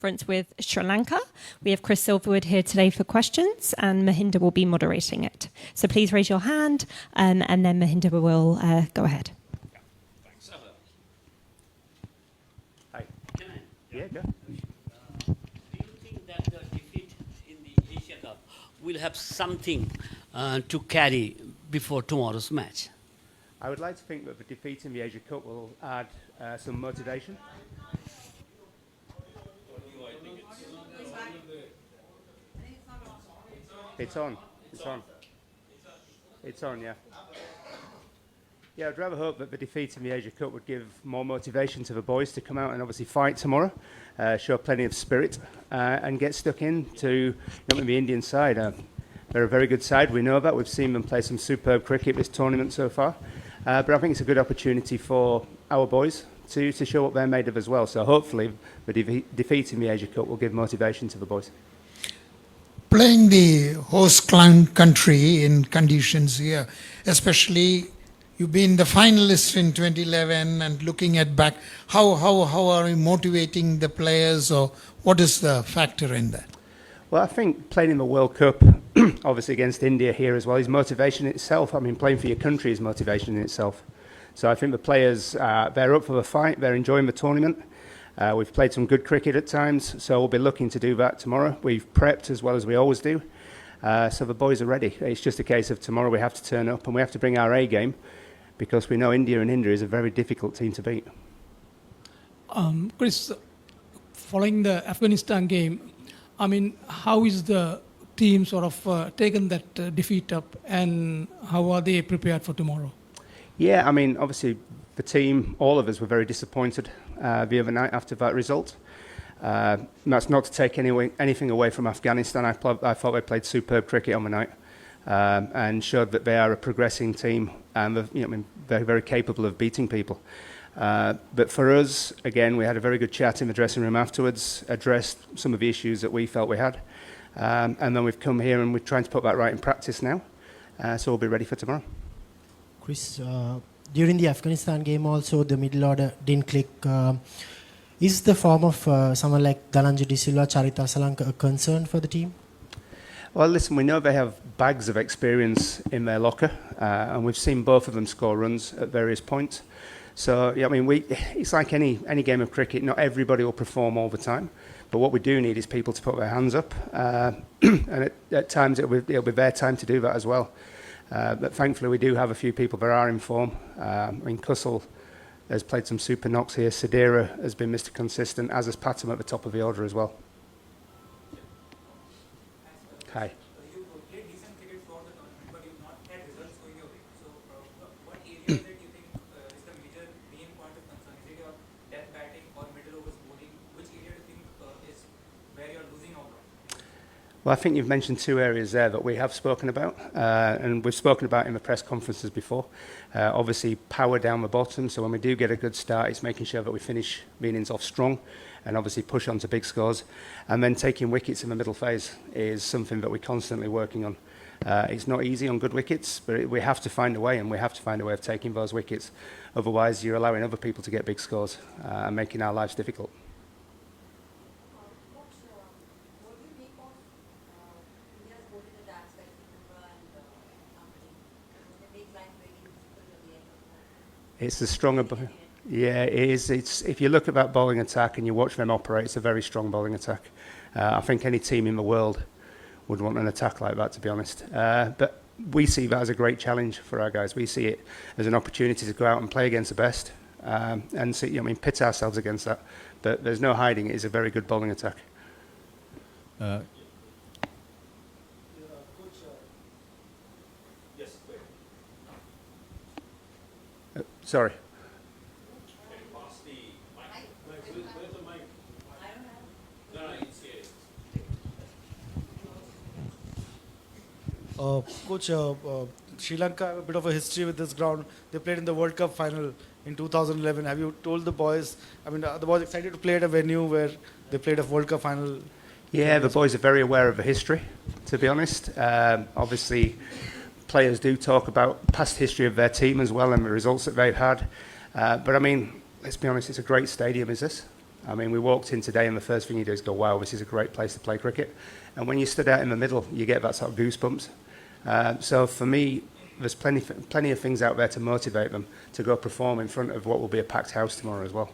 conference with Sri Lanka. We have Chris Silverwood here today for questions, and Mahinda will be moderating it. So please raise your hand, and then Mahinda will go ahead. Thanks. Hi. Can I? Yeah, go. Do you think that the defeat in the Asia Cup will have something to carry before tomorrow's match? I would like to think that the defeat in the Asia Cup will add some motivation. It's on. It's on. It's on, yeah. Yeah, I'd rather hope that the defeat in the Asia Cup would give more motivation to the boys to come out and obviously fight tomorrow, show plenty of spirit, and get stuck into the Indian side. They're a very good side, we know that. We've seen them play some superb cricket this tournament so far. But I think it's a good opportunity for our boys to show what they're made of as well. So hopefully the defeat in the Asia Cup will give motivation to the boys. Playing the host country in conditions here, especially you've been the finalist in 2011 and looking at back, how are you motivating the players, or what is the factor in that? Well, I think playing in the World Cup, obviously against India here as well, is motivation in itself. I mean, playing for your country is motivation in itself. So I think the players, they're up for the fight, they're enjoying the tournament. We've played some good cricket at times, so we'll be looking to do that tomorrow. We've prepped as well as we always do. So the boys are ready. It's just a case of tomorrow we have to turn up and we have to bring our A game, because we know India is a very difficult team to beat. Chris, following the Afghanistan game, I mean, how is the team sort of taken that defeat up, and how are they prepared for tomorrow? Yeah, I mean, obviously the team, all of us were very disappointed the other night after that result. That's not to take anything away from Afghanistan. I thought they played superb cricket on the night and showed that they are a progressing team, and they're very capable of beating people. But for us, again, we had a very good chat in the dressing room afterwards, addressed some of the issues that we felt we had, and then we've come here and we're trying to put that right in practice now, so we'll be ready for tomorrow. Chris, during the Afghanistan game also, the middle order didn't click. Is the form of someone like Dhananjay De Silva, Charita Salanka a concern for the team? Well, listen, we know they have bags of experience in their locker, and we've seen both of them score runs at various points. So, yeah, I mean, it's like any game of cricket. Not everybody will perform all the time, but what we do need is people to put their hands up, and at times it'll be their time to do that as well. But thankfully, we do have a few people that are in form. I mean, Kussel has played some super knocks here. Sadira has been Mr. Consistent, as has Patam at the top of the order as well. Hi. You played decent cricket throughout the tournament, but you've not had results going your way. So, what area that you think is the major main point of concern? Is it your death batting or middle overs bowling? Which area do you think is where you're losing out on? Well, I think you've mentioned two areas there that we have spoken about, and we've spoken about in the press conferences before. Obviously, power down the bottom, so when we do get a good start, it's making sure that we finish the innings off strong, and obviously push on to big scores. And then taking wickets in the middle phase is something that we're constantly working on. It's not easy on good wickets, but we have to find a way, and we have to find a way of taking those wickets. Otherwise, you're allowing other people to get big scores and making our lives difficult. It's a stronger, yeah, it is. If you look at that bowling attack and you watch them operate, it's a very strong bowling attack. I think any team in the world would want an attack like that, to be honest. But we see that as a great challenge for our guys. We see it as an opportunity to go out and play against the best and see, pit ourselves against that. But there's no hiding. It is a very good bowling attack. Sorry. Can you pass the mic? Where's the mic? No, it's here. Coach, Sri Lanka have a bit of a history with this ground. They played in the World Cup final in 2011. Have you told the boys, are the boys excited to play at a venue where they played a World Cup final? Yeah, the boys are very aware of the history, to be honest. Obviously, players do talk about past history of their team as well and the results that they've had. But I mean, let's be honest, it's a great stadium, is this? I mean, we walked in today and the first thing you do is go, wow, this is a great place to play cricket. And when you stood out in the middle, you get that sort of goosebumps. So for me, there's plenty of things out there to motivate them to go perform in front of what will be a packed house tomorrow as well.